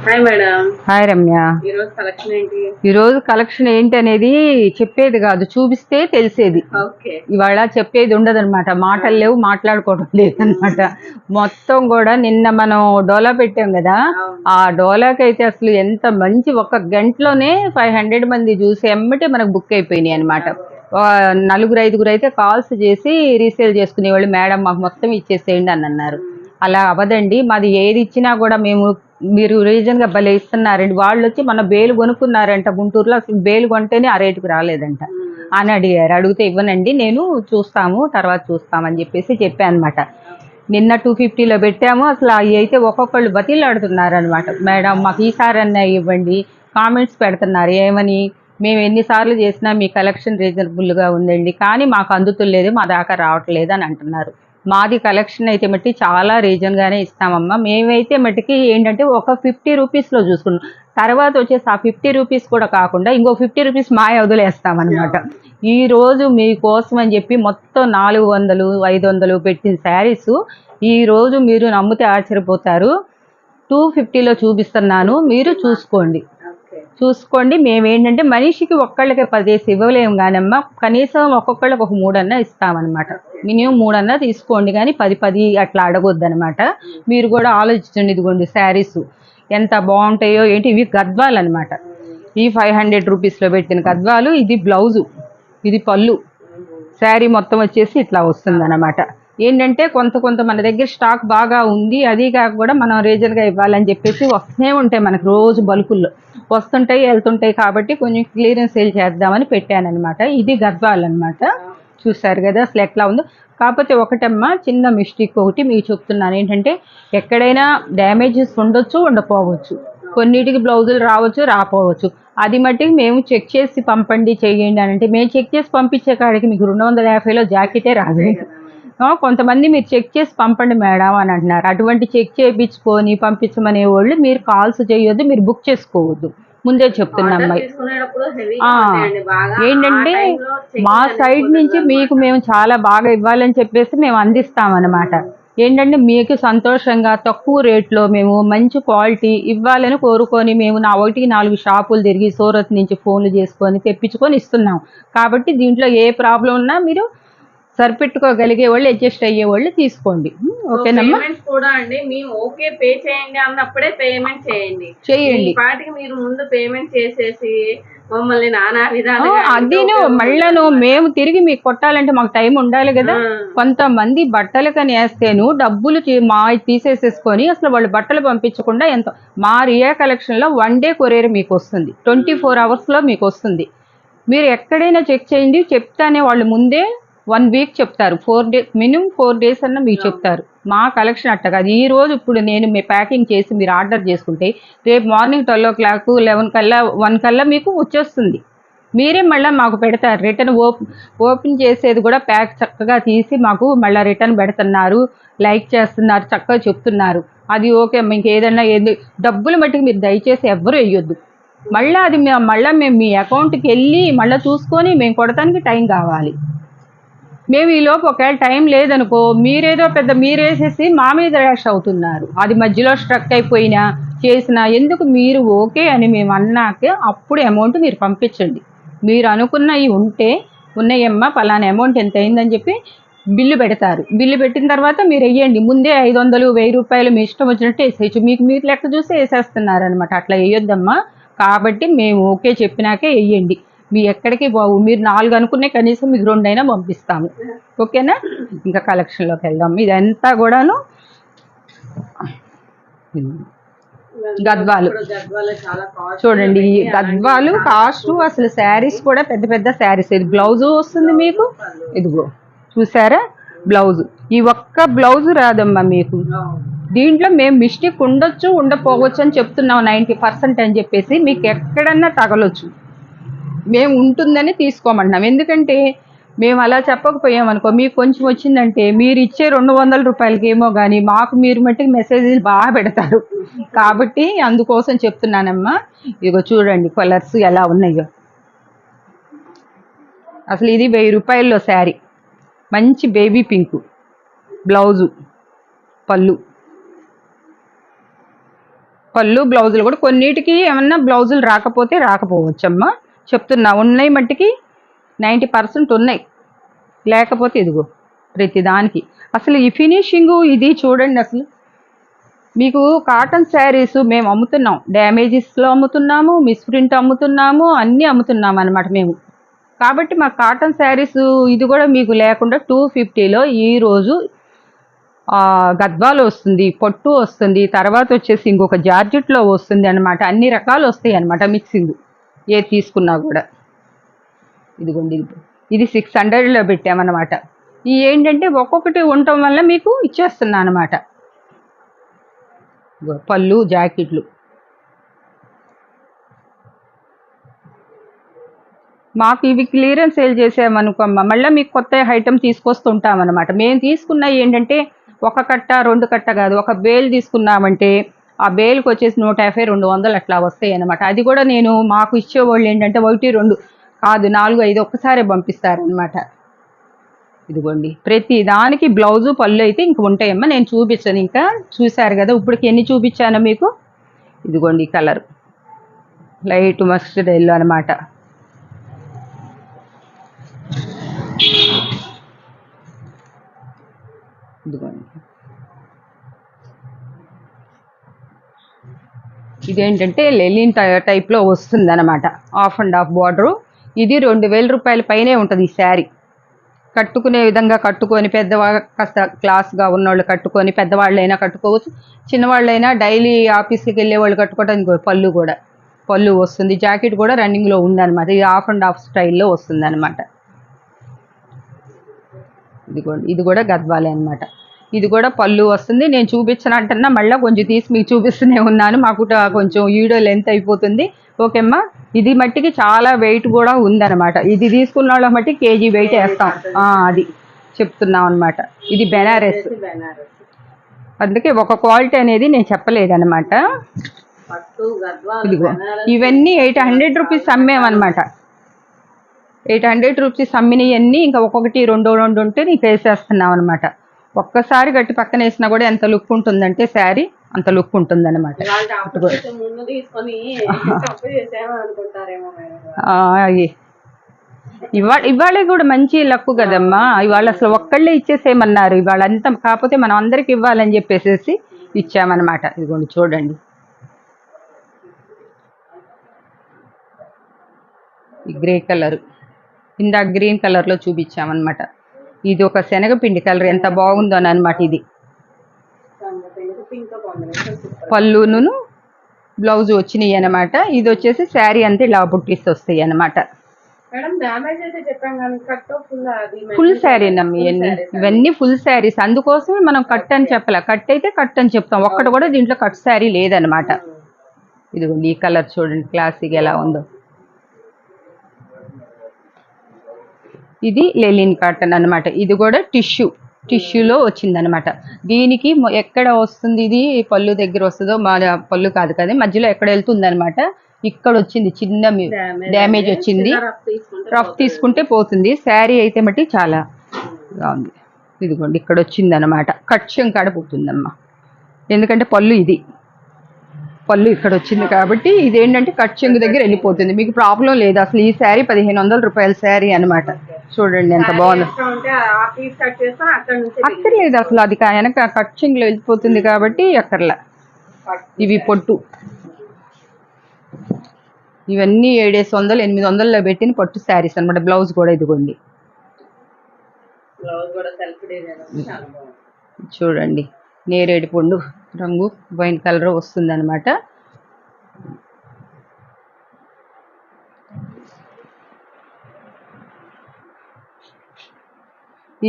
Hi madam. Hi Ramya. ఈరోజు collection ఏంటి అనేది చెప్పేది కాదు, చూపిస్తే తెలిసేది. ఇవాళ చెప్పేది ఉండదన్నమాట, మాటలు లేవు, మాట్లాడుకోవడం లేదనమాట. మొత్తం కూడా నిన్న మనం డోలా పెట్టాం కదా, ఆ డోలాకి అయితే అసలు ఎంత మంచి, ఒక గంటలోనే 500 మంది చూసి ఎమ్మటే మనకు బుక్ అయిపోయినాయి అనమాట. 4-5 అయితే కాల్స్ చేసి రీసేల్ చేసుకునేవాళ్ళు, మేడం మాకు మొత్తం ఇచ్చేసేయండి అని అన్నారు. అలా అవ్వదండి, మాది ఏది ఇచ్చినా కూడా మీరు రీజన్గా భలే ఇస్తున్నారండి. వాళ్ళు వచ్చి మన బేలు కొనుక్కున్నారంట గుంటూరులో, అసలు బేలు కొంటేనే ఆ రేటుకు రాలేదంట అని అడిగారు. అడిగితే ఇవ్వనండి, నేను తర్వాత చూస్తామని చెప్పాను అనమాట. నిన్న 250లో పెట్టాము. అసలు అవి అయితే ఒక్కొక్కళ్ళు బతిలాడుతున్నారనమాట, మేడం మాకు ఈసారన్నా ఇవ్వండి. కామెంట్స్ పెడుతున్నారు ఏమని, మేము ఎన్నిసార్లు చేసినా మీ కలెక్షన్ రీజనబుల్గా ఉందండి, కానీ మాకు అందుతులేదు, మా దాకా రావట్లేదు అని అంటున్నారు. మాది కలెక్షన్ అయితే మట్టి చాలా రీజన్గానే ఇస్తామమ్మా. మేమైతే మట్టికి ఏంటంటే ఒక 50 రూపీస్లో చూసుకున్నాం. తర్వాత వచ్చేసి ఆ 50 రూపీస్ కూడా కాకుండా ఇంకో 50 రూపీస్ వదిలేస్తామన్నమాట. ఈరోజు మీకోసం అని చెప్పి మొత్తం 400-500 పెట్టిన శారీస్ ఈరోజు మీరు నమ్మితే ఆశ్చర్యపోతారు. 250లో చూపిస్తున్నాను, మీరు చూసుకోండి. మేమేంటంటే మనిషికి ఒక్కళ్ళకి 10 ఇవ్వలేము కానమ్మ, కనీసం ఒక్కొక్కళ్ళకి ఒక 3 అన్నా ఇస్తామన్నమాట. మినిమం 3 అన్నా తీసుకోండి, కానీ 10 అట్లా అడగొద్దు అనమాట. మీరు కూడా ఆలోచించండి. ఇదిగోండి శారీస్ ఎంత బాగుంటాయో ఏంటి, ఇవి గద్వాలు అనమాట. ఈ 500 రూపీస్లో పెట్టిన గద్వాలు. ఇది బ్లౌజు, ఇది పళ్ళు. శారీ మొత్తం వచ్చేసి ఇట్లా వస్తుంది అనమాట. ఏంటంటే కొంత మన దగ్గర స్టాక్ బాగా ఉంది, అది కాక కూడా మనం రీజన్గా ఇవ్వాలని చెప్పేసి వస్తూనే ఉంటాయి మనకు, రోజు బల్కుల్లో వస్తుంటాయి వెళ్తుంటాయి. కాబట్టి కొంచెం క్లియరెన్స్ సేల్ చేద్దామని పెట్టానమాట. ఇది గద్వాల్ అనమాట. చూసారు కదా అసలు ఎట్లా ఉందో. కాకపోతే ఒకటమ్మా చిన్న మిస్టేక్ ఒకటి మీకు చెప్తున్నాను, ఏంటంటే ఎక్కడైనా డ్యామేజెస్ ఉండొచ్చు, ఉండకపోవచ్చు. కొన్నిటికి బ్లౌజులు రావచ్చు, రాపోవచ్చు. అది మట్టికి మేము చెక్ చేసి పంపండి, చేయండి అని అంటే మేము చెక్ చేసి పంపించే కాడికి మీకు 250లో జాకెటే రాదు. కొంతమంది మీరు చెక్ చేసి పంపండి మేడం అని అంటున్నారు. అటువంటి చెక్ చేయించుకొని పంపించమనే వాళ్ళు మీరు కాల్స్ చేయొద్దు, మీరు బుక్ చేసుకోవద్దు. ముందే చెప్తున్నాం. ఏంటంటే మా సైడ్ నుంచి మీకు మేము చాలా బాగా ఇవ్వాలని చెప్పేసి మేము అందిస్తామన్నమాట. ఏంటంటే మీకు సంతోషంగా తక్కువ రేట్లో మేము మంచి క్వాలిటీ ఇవ్వాలని కోరుకొని మేము 1-4 షాపులు తిరిగి సూరత్ నుంచి ఫోన్లు చేసుకొని తెప్పించుకొని ఇస్తున్నాం. కాబట్టి దీంట్లో ఏ ప్రాబ్లం ఉన్నా మీరు సరిపెట్టుకోగలిగే వాళ్ళు, అడ్జస్ట్ అయ్యే వాళ్ళు తీసుకోండి. ఓకేనమ్మా. కూడా అండి మేము ఓకే పే చేయండి అన్నప్పుడే పేమెంట్ చేయండి. వాటికి మీరు ముందు పేమెంట్ చేసేసి మమ్మల్ని నానా విధాలుగా అదిను మళ్ళను మేము తిరిగి మీకు కొట్టాలంటే మాకు టైం ఉండాలి కదా. కొంతమంది బట్టలకని వేస్తేను డబ్బులు మా తీసేసేసుకొని అసలు వాళ్ళు బట్టలు పంపించకుండా ఎంత. మా రియా కలెక్షన్లో 1 డే కొరియర్ మీకు వస్తుంది, 24 అవర్స్లో మీకు వస్తుంది. మీరు ఎక్కడైనా చెక్ చేయండి, చెప్తానే వాళ్ళు ముందే 1 వీక్ చెప్తారు. 4 డేస్ మినిమం 4 డేస్ అన్న మీకు చెప్తారు. మా కలెక్షన్ అట్ట కాదు. ఈరోజు ఇప్పుడు నేను మీ ప్యాకింగ్ చేసి మీరు ఆర్డర్ చేసుకుంటే రేపు మార్నింగ్ 12 o'clock 11 కల్లా 1 కల్లా మీకు వచ్చేస్తుంది. మీరే మళ్ళీ మాకు పెడతారు. రిటర్న్ ఓపెన్ చేసేది కూడా ప్యాక్ చక్కగా తీసి మాకు మళ్ళీ రిటర్న్ పెడుతున్నారు, లైక్ చేస్తున్నారు, చక్కగా చెప్తున్నారు. అది ఓకే. మీకు ఏదన్నా డబ్బులు మట్టుకు మీరు దయచేసి ఎవ్వరూ వేయొద్దు. మళ్ళీ అది మేము మీ అకౌంట్కి వెళ్ళి మళ్ళీ చూసుకొని మేము కొడటానికి టైం కావాలి. మేము ఈలోపు ఒకవేళ టైం లేదనుకో, మీరేదో మీరేసేసి మా మీద ర్యాష్ అవుతున్నారు. అది మధ్యలో స్ట్రక్ అయిపోయినా చేసినా ఎందుకు, మీరు ఓకే అని మేము అన్నాకే అప్పుడు అమౌంట్ మీరు పంపించండి. మీరు అనుకున్నవి ఉన్నాయమ్మా పలానా అమౌంట్ ఎంత అయిందని చెప్పి బిల్లు పెడతారు. బిల్లు పెట్టిన తర్వాత మీరు వేయండి. ముందే 500-1000 రూపాయలు మీ ఇష్టం వచ్చినట్టు వేసేయచ్చు. మీరు లెక్క చూసి వేసేస్తున్నారనమాట. అట్లా వేయొద్దమ్మా. కాబట్టి మేము ఓకే చెప్పినాకే వేయండి. మీ ఎక్కడికి బాగు. మీరు 4 అనుకునే కనీసం మీకు 2 అయినా పంపిస్తాము. ఓకేనా. ఇంకా కలెక్షన్లోకి వెళ్దాం. ఇదంతా కూడాను గద్వాలు చూడండి. ఈ గద్వాలు కాస్ట్ అసలు శారీస్ కూడా పెద్ద శారీస్. ఇది బ్లౌజు వస్తుంది మీకు, ఇదిగో చూసారా బ్లౌజు. ఈ ఒక్క బ్లౌజు రాదమ్మా మీకు. దీంట్లో మేము మిస్టేక్ ఉండొచ్చు, ఉండపోవచ్చు అని చెప్తున్నాం. 90% అని చెప్పేసి మీకు ఎక్కడన్నా తగలొచ్చు. మేము ఉంటుందని తీసుకోమంటున్నాం. ఎందుకంటే మేము అలా చెప్పకపోయామనుకో, మీకు కొంచెం వచ్చిందంటే మీరు ఇచ్చే 200 రూపాయలకి ఏమో కానీ మాకు మీరు మట్టికి మెసేజ్లు బాగా పెడతారు. కాబట్టి అందుకోసం చెప్తున్నానమ్మా. ఇదిగో చూడండి కలర్స్ ఎలా ఉన్నాయో. అసలు ఇది 1000 రూపాయల్లో శారీ. మంచి బేబీ పింక్ బ్లౌజు, పళ్ళు బ్లౌజులు కూడా కొన్నిటికి ఏమన్నా బ్లౌజులు రాకపోతే రాకపోవచ్చమ్మా, చెప్తున్నా. ఉన్నాయి మట్టికి 90% ఉన్నాయి, లేకపోతే ఇదిగో ప్రతి దానికి. అసలు ఈ ఫినిషింగు ఇది చూడండి. అసలు మీకు కాటన్ శారీస్ మేము అమ్ముతున్నాం, డ్యామేజెస్లో అమ్ముతున్నాము, మిస్ప్రింట్ అమ్ముతున్నాము, అన్నీ అమ్ముతున్నాము అనమాట మేము. కాబట్టి మా కాటన్ శారీస్ ఇది కూడా మీకు లేకుండా 250లో ఈరోజు గద్వాలు వస్తుంది, పొట్టు వస్తుంది, తర్వాత వచ్చేసి ఇంకొక జార్జెట్లో వస్తుంది అనమాట. అన్ని రకాలు వస్తాయి అనమాట మిక్సింగ్, ఏది తీసుకున్నా కూడా. ఇదిగోండి ఇది 600లో పెట్టామన్నమాట. ఈ ఏంటంటే ఒక్కొక్కటి ఉండటం వల్ల మీకు ఇచ్చేస్తున్నా అనమాట. పళ్ళు జాకెట్లు మాకు ఇవి క్లియరెన్స్ సేల్ చేసామనుకోమ్మా, మళ్ళీ మీకు కొత్త ఐటమ్ తీసుకొస్తుంటాం అనమాట. మేము తీసుకున్నవి ఏంటంటే ఒక కట్ట 2 కట్ట కాదు, ఒక బేల్ తీసుకున్నామంటే ఆ బేల్కి వచ్చేసి 150, 200 అట్లా వస్తాయి అనమాట. అది కూడా నేను మాకు ఇచ్చేవాళ్ళు ఏంటంటే 1, 2 కాదు, 4, 5 ఒక్కసారే పంపిస్తారనమాట. ఇదిగోండి ప్రతి దానికి బ్లౌజు పళ్ళు అయితే ఇంక ఉంటాయమ్మా. నేను చూపించాను, ఇంకా చూశారు కదా ఇప్పటికి ఎన్ని చూపించాను మీకు. ఇదిగోండి కలర్ లైట్ మస్టర్డ్ ఎల్లో అనమాట. ఇదిగోండి ఇదేంటంటే లెలిన్ టైప్లో వస్తుంది అనమాట, హాఫ్ అండ్ హాఫ్ బార్డరు. ఇది 2000 రూపాయల పైనే ఉంటుంది ఈ శారీ. కట్టుకునే విధంగా కట్టుకొని పెద్దవాళ్ళు కాస్త క్లాస్గా ఉన్నవాళ్ళు కట్టుకొని, పెద్దవాళ్ళైనా కట్టుకోవచ్చు, చిన్నవాళ్ళైనా డైలీ ఆఫీస్కి వెళ్ళే వాళ్ళు కట్టుకోవడానికి. పళ్ళు కూడా పళ్ళు వస్తుంది, జాకెట్ కూడా రన్నింగ్లో ఉందన్నమాట. ఇది హాఫ్ అండ్ హాఫ్ స్టైల్లో వస్తుంది అనమాట. ఇదిగోండి ఇది కూడా గద్వాలే అనమాట. ఇది కూడా పళ్ళు వస్తుంది. నేను చూపించనంటున్నా, మళ్ళీ కొంచెం తీసి మీకు చూపిస్తూనే ఉన్నాను, మాకు కొంచెం వీడియో లెంత్ అయిపోతుంది. ఓకేమ్మా. ఇది మట్టికి చాలా వెయిట్ కూడా ఉందన్నమాట. ఇది తీసుకున్న వాళ్ళ మట్టి కేజీ వెయిట్ వేస్తాం, అది చెప్తున్నాం అనమాట. ఇది బెనారస్, అందుకే ఒక క్వాలిటీ అనేది నేను చెప్పలేదన్నమాట. ఇదిగో ఇవన్నీ 800 రూపీస్ అమ్మేమన్నమాట. 800 రూపీస్ అమ్మినవన్నీ ఇంకా ఒక్కొక్కటి 2 ఉంటే నీకు వేసేస్తున్నాం అనమాట. ఒక్కసారి గట్టి పక్కన వేసినా కూడా ఎంత లుక్ ఉంటుందంటే శారీ అంత లుక్ ఉంటుందన్నమాట. ఇవాళ కూడా మంచి లక్ కదమ్మా. ఇవాళ అసలు ఒక్కళ్ళే ఇచ్చేసేయమన్నారు ఇవాళ అంతా, కాకపోతే మనం అందరికి ఇవ్వాలని చెప్పేసి ఇచ్చామన్నమాట. ఇదిగోండి చూడండి, ఈ గ్రే కలర్ ఇందాక గ్రీన్ కలర్లో చూపించామన్నమాట. ఇది ఒక శనగపిండి కలర్, ఎంత బాగుందో అనమాట. ఇది పళ్ళును బ్లౌజ్ వచ్చినాయి అనమాట. ఇది వచ్చేసి శారీ అంతా ఇలా బుట్టీస్ వస్తాయి అనమాట. ఫుల్ శారీ నమ్మి ఇవన్నీ ఫుల్ శారీస్, అందుకోసమే మనం కట్ అని చెప్పలే. కట్ అయితే కట్ అని చెప్తాం, ఒక్కటి కూడా దీంట్లో కట్ శారీ లేదనమాట. ఇదిగోండి ఈ కలర్ చూడండి క్లాసిక్ ఎలా ఉందో. ఇది లెలిన్ కాటన్ అనమాట. ఇది కూడా టిష్యూలో వచ్చిందనమాట. దీనికి ఎక్కడ వస్తుంది, ఇది పళ్ళు దగ్గర వస్తుందో, మా పళ్ళు కాదు కదా, మధ్యలో ఎక్కడ వెళ్తుంది అనమాట. ఇక్కడ వచ్చింది చిన్న డ్యామేజ్ వచ్చింది, రఫ్ తీసుకుంటే పోతుంది. శారీ అయితే మట్టి చాలా బాగుంది. ఇదిగోండి ఇక్కడ వచ్చింది అనమాట, కట్చం కాడ పోతుందమ్మా. ఎందుకంటే పళ్ళు పళ్ళు ఇక్కడ వచ్చింది కాబట్టి ఇదేంటంటే కట్చెంగు దగ్గర వెళ్ళిపోతుంది, మీకు ప్రాబ్లం లేదు అసలు. ఈ శారీ 1500 రూపాయల శారీ అనమాట. చూడండి ఎంత బాగుంది. అక్కర్లేదు అసలు, అది వెనక కట్చెంగులో వెళ్ళిపోతుంది కాబట్టి అక్కర్లా. ఇవి పొట్టు, ఇవన్నీ 700, 800లో పెట్టిన పట్టు శారీస్ అనమాట. బ్లౌజ్ కూడా ఇదిగోండి చూడండి, నేరేడు పండు రంగు వైన్ కలర్ వస్తుంది అనమాట.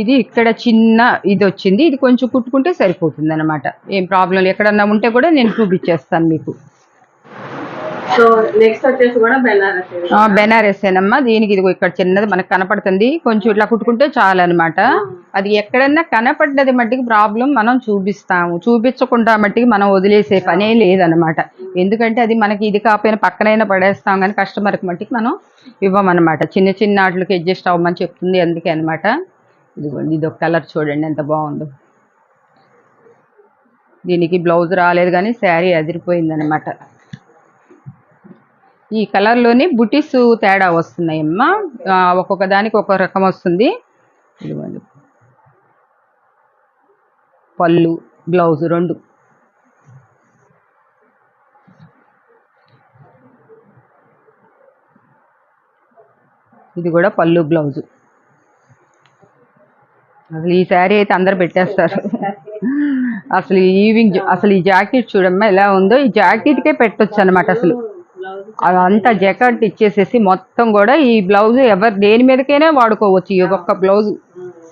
ఇది ఇక్కడ చిన్న ఇది వచ్చింది, ఇది కొంచెం కుట్టుకుంటే సరిపోతుంది అనమాట. ఏం ప్రాబ్లం ఎక్కడన్నా ఉంటే కూడా నేను చూపించేస్తాను మీకు. సో నెక్స్ట్ వచ్చేసి కూడా బెనారస్ ఏనమ్మా. దీనికి ఇది ఇక్కడ చిన్నది మనకు కనపడుతుంది, కొంచెం ఇట్లా కుట్టుకుంటే చాలు అనమాట. అది ఎక్కడన్నా కనపడ్డది మట్టికి ప్రాబ్లం మనం చూపిస్తాము, చూపించకుండా మట్టికి మనం వదిలేసే పనే లేదనమాట. ఎందుకంటే అది మనకి ఇది కాకపోయినా పక్కనైనా పడేస్తాం, కానీ కస్టమర్కి మట్టికి మనం ఇవ్వమన్నమాట. చిన్న చిన్న వాటికి అడ్జస్ట్ అవ్వమని చెప్తుంది, అందుకే అనమాట. ఇదిగోండి ఇది ఒక కలర్ చూడండి ఎంత బాగుందో. దీనికి బ్లౌజ్ రాలేదు కానీ శారీ అదిరిపోయింది అనమాట. ఈ కలర్లోనే బుటీస్ తేడా వస్తున్నాయమ్మా. ఒక్కొక్క దానికి ఒక్కొక్క రకం వస్తుంది. ఇదిగోండి పళ్ళు బ్లౌజ్ రెండు. ఇది కూడా పళ్ళు బ్లౌజు. అసలు ఈ శారీ అయితే అందరు పెట్టేస్తారు. అసలు అసలు ఈ జాకెట్ చూడమ్మా ఎలా ఉందో. ఈ జాకెట్కే పెట్టొచ్చు అనమాట. అసలు అదంతా జకెట్ ఇచ్చేసేసి మొత్తం కూడా ఈ బ్లౌజ్ ఎవరు దేని మీదకైనా వాడుకోవచ్చు. ఈ ఒక్క బ్లౌజ్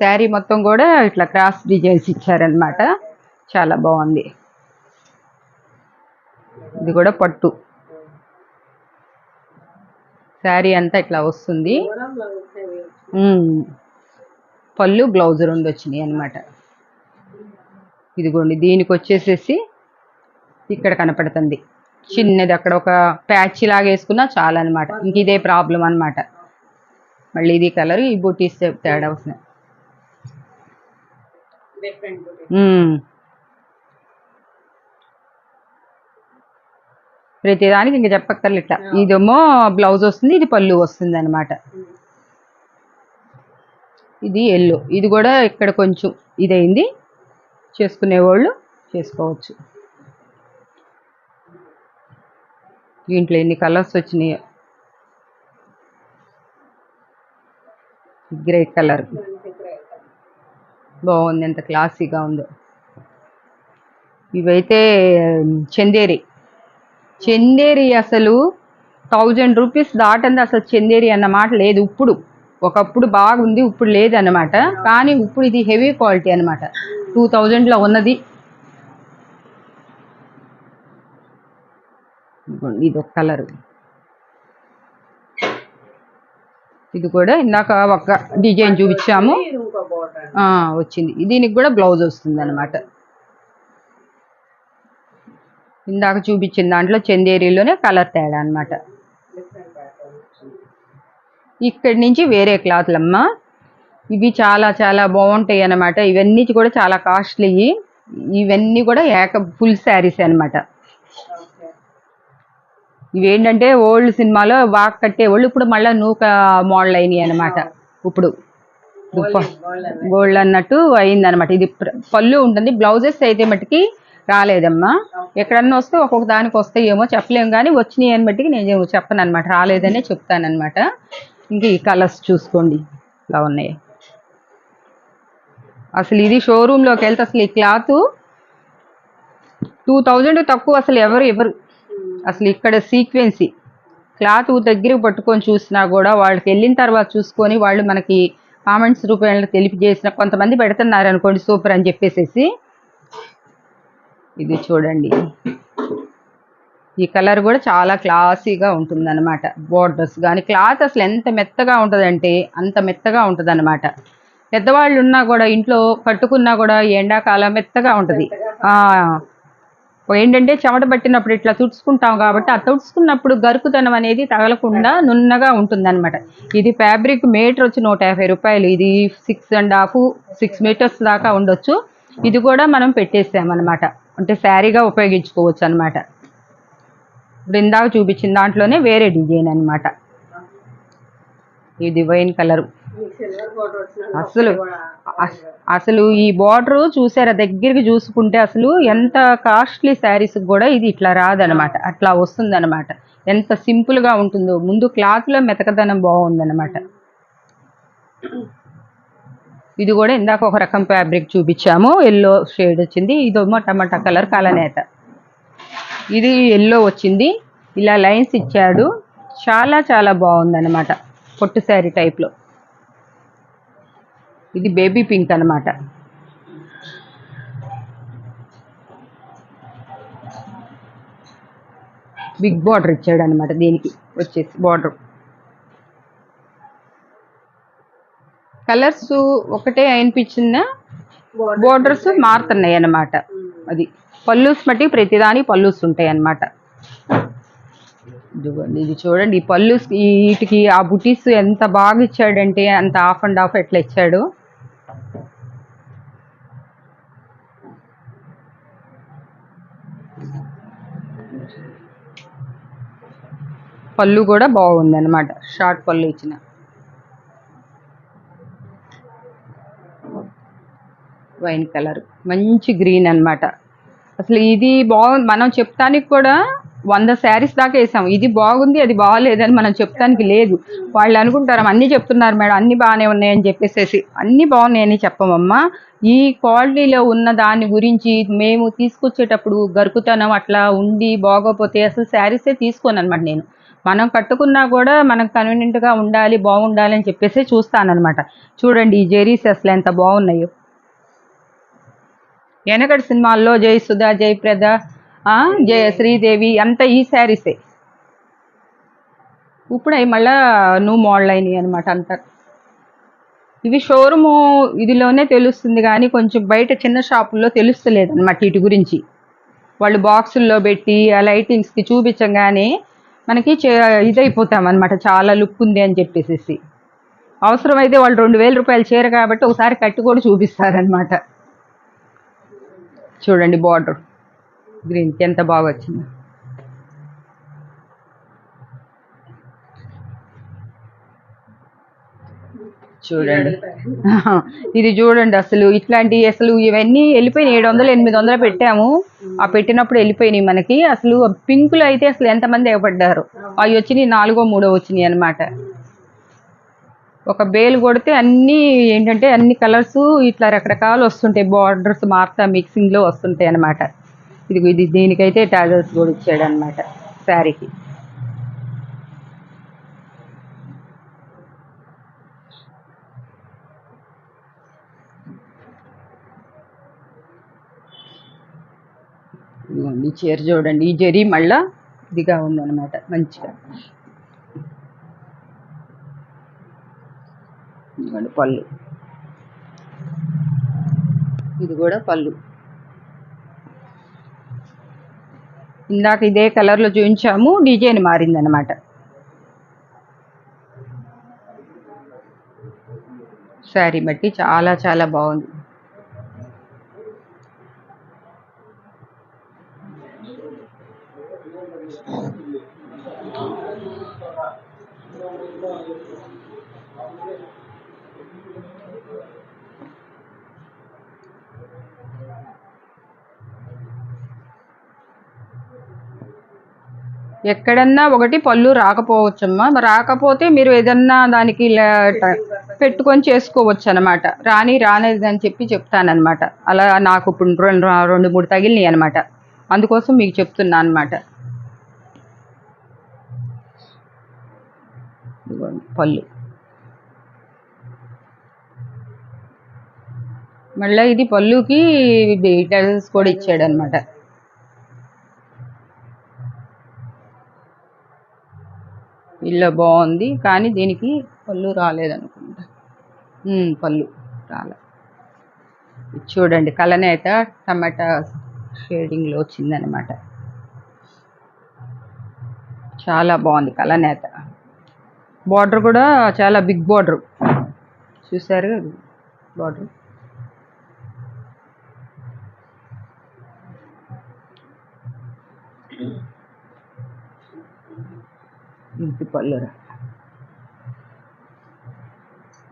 శారీ మొత్తం కూడా ఇట్లా క్రాస్ డిజైన్స్ ఇచ్చారనమాట. చాలా బాగుంది. ఇది కూడా పట్టు శారీ అంతా ఇట్లా వస్తుంది. పళ్ళు బ్లౌజ్ రెండు వచ్చినాయి అనమాట. ఇదిగోండి దీనికి వచ్చేసేసి ఇక్కడ కనపడుతుంది చిన్నది, అక్కడ ఒక ప్యాచ్ లాగా వేసుకున్నా చాలా అనమాట. ఇంక ఇదే ప్రాబ్లం అనమాట. మళ్ళీ ఇది కలర్, ఈ బూటీస్ తేడా వస్తున్నాయి. ప్రతిదానికి ఇంక చెప్పక్కర్లు ఇట్లా. ఇదేమో బ్లౌజ్ వస్తుంది, ఇది పళ్ళు వస్తుంది అనమాట. ఇది ఎల్లో. ఇది కూడా ఇక్కడ కొంచెం ఇదైంది, చేసుకునేవాళ్ళు చేసుకోవచ్చు. దీంట్లో ఎన్ని కలర్స్ వచ్చినాయో. గ్రే కలర్ బాగుంది, ఎంత క్లాసీగా ఉందో. ఇవైతే చందేరి. చందేరి అసలు 1000 రూపీస్ దాటంది. అసలు చందేరి అన్న మాట లేదు ఇప్పుడు. ఒకప్పుడు బాగుంది, ఇప్పుడు లేదన్నమాట. కానీ ఇప్పుడు ఇది హెవీ క్వాలిటీ అనమాట. 2000లో ఉన్నది. ఇది ఒక కలర్. ఇది కూడా ఇందాక ఒక డిజైన్ చూపించాము, వచ్చింది. దీనికి కూడా బ్లౌజ్ వస్తుంది అనమాట. ఇందాక చూపించిన దాంట్లో చందేరిలోనే కలర్ తేడా అనమాట. ఇక్కడి నుంచి వేరే క్లాత్లమ్మా. ఇవి చాలా చాలా బాగుంటాయి అన్నమాట. ఇవన్నీ కూడా చాలా కాస్ట్లీ. ఇవన్నీ కూడా ఫుల్ శారీస్ అనమాట. ఇవేంటంటే ఓల్డ్ సినిమాలో బాగా కట్టేవాళ్ళు ఇప్పుడు మళ్ళీ నూక మోడల్ అయినాయి అనమాట. ఇప్పుడు గోల్డ్ అన్నట్టు అయిందనమాట. ఇది పళ్ళు ఉంటుంది. బ్లౌజెస్ అయితే మట్టుకి రాలేదమ్మా. ఎక్కడన్నా వస్తే ఒక్కొక్క దానికి వస్తాయేమో చెప్పలేము, కానీ వచ్చినాయి అని బట్టి నేను చెప్పను అనమాట. రాలేదనే చెప్తానమాట. ఇంకా ఈ కలర్స్ చూసుకోండి ఇలా ఉన్నాయి. అసలు ఇది షోరూంలోకి వెళ్తే అసలు ఈ క్లాత్ 2000 తక్కువ అసలు ఎవరు అసలు ఇక్కడ సీక్వెన్సీ క్లాత్ దగ్గరికి పట్టుకొని చూసినా కూడా వాళ్ళకి వెళ్ళిన తర్వాత చూసుకొని వాళ్ళు మనకి కామెంట్స్ రూపంలో తెలియజేసిన కొంతమంది పెడుతున్నారు అనుకోండి సూపర్ అని చెప్పేసి. ఇది చూడండి, ఈ కలర్ కూడా చాలా క్లాసీగా ఉంటుంది అనమాట. బోర్డర్స్ కానీ క్లాత్ అసలు ఎంత మెత్తగా ఉంటుందంటే అంత మెత్తగా ఉంటుంది అనమాట. పెద్దవాళ్ళు ఉన్నా కూడా ఇంట్లో కట్టుకున్నా కూడా ఎండాకాలం మెత్తగా ఉంటుంది. ఏంటంటే చెమట పట్టినప్పుడు ఇట్లా తుడుచుకుంటాం కాబట్టి ఆ తుడుచుకున్నప్పుడు గరుకుతనం అనేది తగలకుండా నున్నగా ఉంటుంది అనమాట. ఇది ఫ్యాబ్రిక్ మీటర్ వచ్చి 150 రూపాయలు. ఇది 6.5-6 మీటర్స్ దాకా ఉండొచ్చు. ఇది కూడా మనం పెట్టేసామన్నమాట. అంటే శారీగా ఉపయోగించుకోవచ్చు అనమాట. ఇప్పుడు ఇందాక చూపించిన దాంట్లోనే వేరే డిజైన్ అనమాట. ఇది వైన్ కలరు. అసలు ఈ బార్డర్ చూసారా దగ్గరికి చూసుకుంటే అసలు ఎంత కాస్ట్లీ శారీస్ కూడా ఇది ఇట్లా రాదనమాట. అట్లా వస్తుంది అనమాట. ఎంత సింపుల్ గా ఉంటుందో. ముందు క్లాత్ లో మెతకదనం బాగుందనమాట. ఇది కూడా ఇందాక ఒక రకం ఫ్యాబ్రిక్ చూపించాము, ఎల్లో షేడ్ వచ్చింది. ఇదేమో టమాటా కలర్ కలనేత. ఇది ఎల్లో వచ్చింది, ఇలా లైన్స్ ఇచ్చాడు. చాలా చాలా బాగుందన్నమాట. పొట్టు శారీ టైప్లో. ఇది బేబీ పింక్ అనమాట. బిగ్ బార్డర్ ఇచ్చాడు అనమాట. దీనికి వచ్చేసి బార్డర్ కలర్స్ ఒకటే అనిపించిన బోర్డర్స్ మారుతున్నాయి అన్నమాట. అది పల్లూస్ బట్టి ప్రతిదాని పల్లూస్ ఉంటాయి అన్నమాట. ఇది చూడండి, ఈ పల్లూస్ వీటికి ఆ బుటీస్ ఎంత బాగా ఇచ్చాడంటే అంత హాఫ్ అండ్ హాఫ్ ఎట్లా ఇచ్చాడు. పళ్ళు కూడా బాగుంది అనమాట, షార్ట్ పళ్ళు ఇచ్చిన. వైన్ కలర్, మంచి గ్రీన్ అనమాట. అసలు ఇది బాగుంది. మనం చెప్తానికి కూడా 100 శారీస్ దాకా వేసాం. ఇది బాగుంది అది బాగాలేదని మనం చెప్తానికి లేదు. వాళ్ళు అనుకుంటారు అన్నీ చెప్తున్నారు మేడం, అన్నీ బాగానే ఉన్నాయని చెప్పేసి. అన్నీ బాగున్నాయని చెప్పమమ్మా. ఈ క్వాలిటీలో ఉన్న దాని గురించి మేము తీసుకొచ్చేటప్పుడు గరుకుతనం అట్లా ఉండి బాగోపోతే అసలు శారీసే తీసుకోను అనమాట నేను. మనం కట్టుకున్నా కూడా మనకు కన్వీనియంట్గా ఉండాలి, బాగుండాలి అని చెప్పేసి చూస్తానన్నమాట. చూడండి ఈ జెరీస్ అసలు ఎంత బాగున్నాయో. వెనకటి సినిమాల్లో జయసుధ, జయప్రద, జయ శ్రీదేవి అంతా ఈ శారీసే. ఇప్పుడు అవి మళ్ళా నువ్వు మోడల్ అయినాయి అనమాట అంతా. ఇవి షోరూము ఇదిలోనే తెలుస్తుంది కానీ కొంచెం బయట చిన్న షాపుల్లో తెలుస్తలేదు అనమాట వీటి గురించి. వాళ్ళు బాక్సుల్లో పెట్టి ఆ లైటింగ్స్కి చూపించగానే మనకి ఇదైపోతాం అనమాట, చాలా లుక్ ఉంది అని చెప్పేసి. అవసరమైతే వాళ్ళు 2000 రూపాయలు చీర కాబట్టి ఒకసారి కట్టి కూడా చూపిస్తారనమాట. చూడండి బార్డర్ గ్రీన్కి ఎంత బాగా వచ్చింది. చూడండి ఇది చూడండి అసలు ఇట్లాంటి అసలు ఇవన్నీ వెళ్ళిపోయినాయి. 700-800 పెట్టాము, ఆ పెట్టినప్పుడు వెళ్ళిపోయినాయి మనకి. అసలు పింకులు అయితే అసలు ఎంతమంది ఎగపడ్డారు. అవి వచ్చినాయి 4-3 వచ్చినాయి అనమాట. ఒక బేలు కొడితే అన్నీ ఏంటంటే అన్ని కలర్స్ ఇట్లా రకరకాలు వస్తుంటాయి, బార్డర్స్ మారుతా మిక్సింగ్లో వస్తుంటాయి అనమాట. ఇది దీనికైతే టాజల్స్ కూడా ఇచ్చాడు అనమాట శారీకి. ఈ చీర చూడండి, ఈ జరీ మళ్ళా ఇదిగా ఉందన్నమాట మంచిగా. పళ్ళు, ఇది కూడా పళ్ళు. ఇందాక ఇదే కలర్లో చూపించాము, డిజైన్ మారిందనమాట. శారీ బట్టి చాలా చాలా బాగుంది. ఎక్కడన్నా ఒకటి పళ్ళు రాకపోవచ్చమ్మా. రాకపోతే మీరు ఏదన్నా దానికి పెట్టుకొని చేసుకోవచ్చు అనమాట. రానేదని చెప్పి చెప్తానమాట. అలా నాకు ఇప్పుడు 2-3 తగిలినాయి అనమాట, అందుకోసం మీకు చెప్తున్నా అనమాట. పళ్ళు మళ్ళీ ఇది పళ్ళుకి టెజల్స్ కూడా ఇచ్చాడు అనమాట. ఇల్లు బాగుంది కానీ దీనికి పళ్ళు రాలేదనుకుంటా. పళ్ళు రాలే. చూడండి కలనేత టమాటా షేడింగ్లో వచ్చిందనమాట. చాలా బాగుంది కలనేత. బార్డర్ కూడా చాలా బిగ్ బార్డర్, చూసారు బార్డర్. ఇంటి పళ్ళు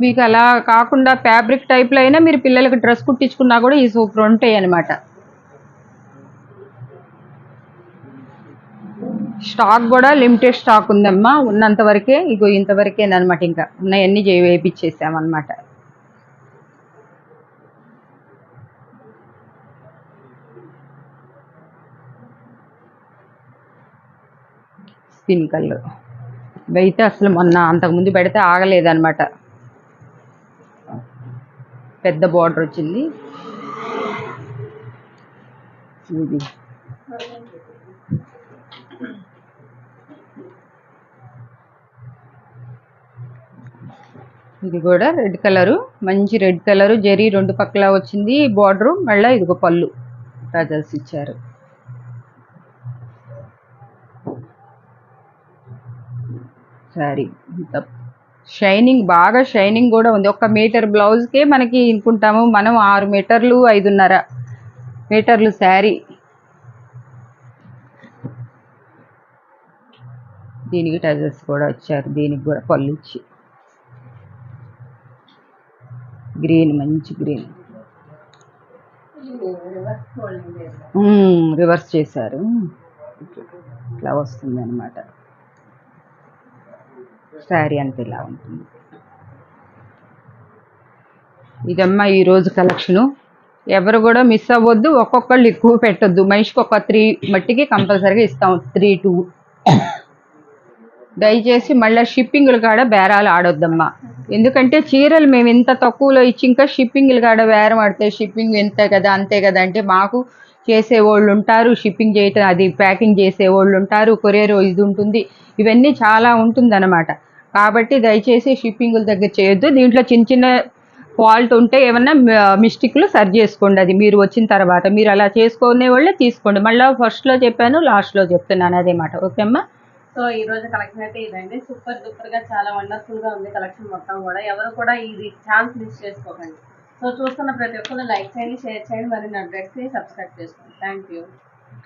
మీకు అలా కాకుండా ఫ్యాబ్రిక్ టైప్లో అయినా మీరు పిల్లలకి డ్రెస్ కుట్టించుకున్నా కూడా ఈ సూపర్ ఉంటాయి అనమాట. స్టాక్ కూడా లిమిటెడ్ స్టాక్ ఉందమ్మా, ఉన్నంత వరకే. ఇగో ఇంతవరకేనమాట, ఇంకా ఉన్నాయన్నీ వేయించేసామన్నమాట. స్కిన్ కలర్ అయితే అసలు మొన్న అంతకుముందు పెడితే ఆగలేదన్నమాట. పెద్ద బార్డర్ వచ్చింది. ఇది కూడా రెడ్ కలరు, మంచి రెడ్ కలరు, జరీ 2 పక్కల వచ్చింది బార్డరు. మళ్ళీ ఇదిగో పళ్ళు టజల్స్ ఇచ్చారు. సారీ షైనింగ్, బాగా షైనింగ్ కూడా ఉంది. 1 మీటర్ బ్లౌజ్కే మనకి అనుకుంటాము మనం 6 మీటర్లు 5.5 మీటర్లు శారీ. దీనికి టజల్స్ కూడా వచ్చారు, దీనికి కూడా పళ్ళు ఇచ్చి గ్రీన్, మంచి గ్రీన్ రివర్స్ చేశారు. ఇట్లా వస్తుంది అనమాట. శారీ అంతా ఇలా ఉంటుంది. ఇదమ్మా ఈరోజు కలెక్షను. ఎవరు కూడా మిస్ అవ్వద్దు. ఒక్కొక్కళ్ళు ఎక్కువ పెట్టొద్దు. మనిషికి ఒక 3 మట్టికి కంపల్సరీగా ఇస్తాం, 3 2. దయచేసి మళ్ళీ షిప్పింగ్లు కాడ బేరాలు ఆడొద్దమ్మా. ఎందుకంటే చీరలు మేము ఇంత తక్కువలో ఇచ్చి ఇంకా షిప్పింగ్లు కాడ బేరం ఆడితే షిప్పింగ్ ఎంత కదా అంతే కదా అంటే మాకు చేసేవాళ్ళు ఉంటారు, షిప్పింగ్ చేయటం అది ప్యాకింగ్ చేసేవాళ్ళు ఉంటారు, కొరియర్ ఇది ఉంటుంది, ఇవన్నీ చాలా ఉంటుందన్నమాట. కాబట్టి దయచేసి షిప్పింగ్ల దగ్గర చేయొద్దు. దీంట్లో చిన్న చిన్న ఫాల్ట్ ఉంటే ఏమన్నా మిస్టేక్లు సరి చేసుకోండి. అది మీరు వచ్చిన తర్వాత మీరు అలా చేసుకునే వాళ్ళే తీసుకోండి. మళ్ళీ ఫస్ట్లో చెప్పాను, లాస్ట్లో చెప్తున్నాను అదే మాట. ఓకే అమ్మా. సో ఈ రోజు కలెక్షన్ అయితే ఇదండి. సూపర్ డూపర్ గా చాలా వండర్ఫుల్ గా ఉంది కలెక్షన్ మొత్తం కూడా. ఎవరు కూడా ఇది ఛాన్స్ మిస్ చేసుకోకండి. సో చూస్తున్న ప్రతి ఒక్కరు లైక్ చేయండి, షేర్ చేయండి, మరిన్ని అప్డేట్స్ ని సబ్స్క్రైబ్ చేసుకోండి. Thank you.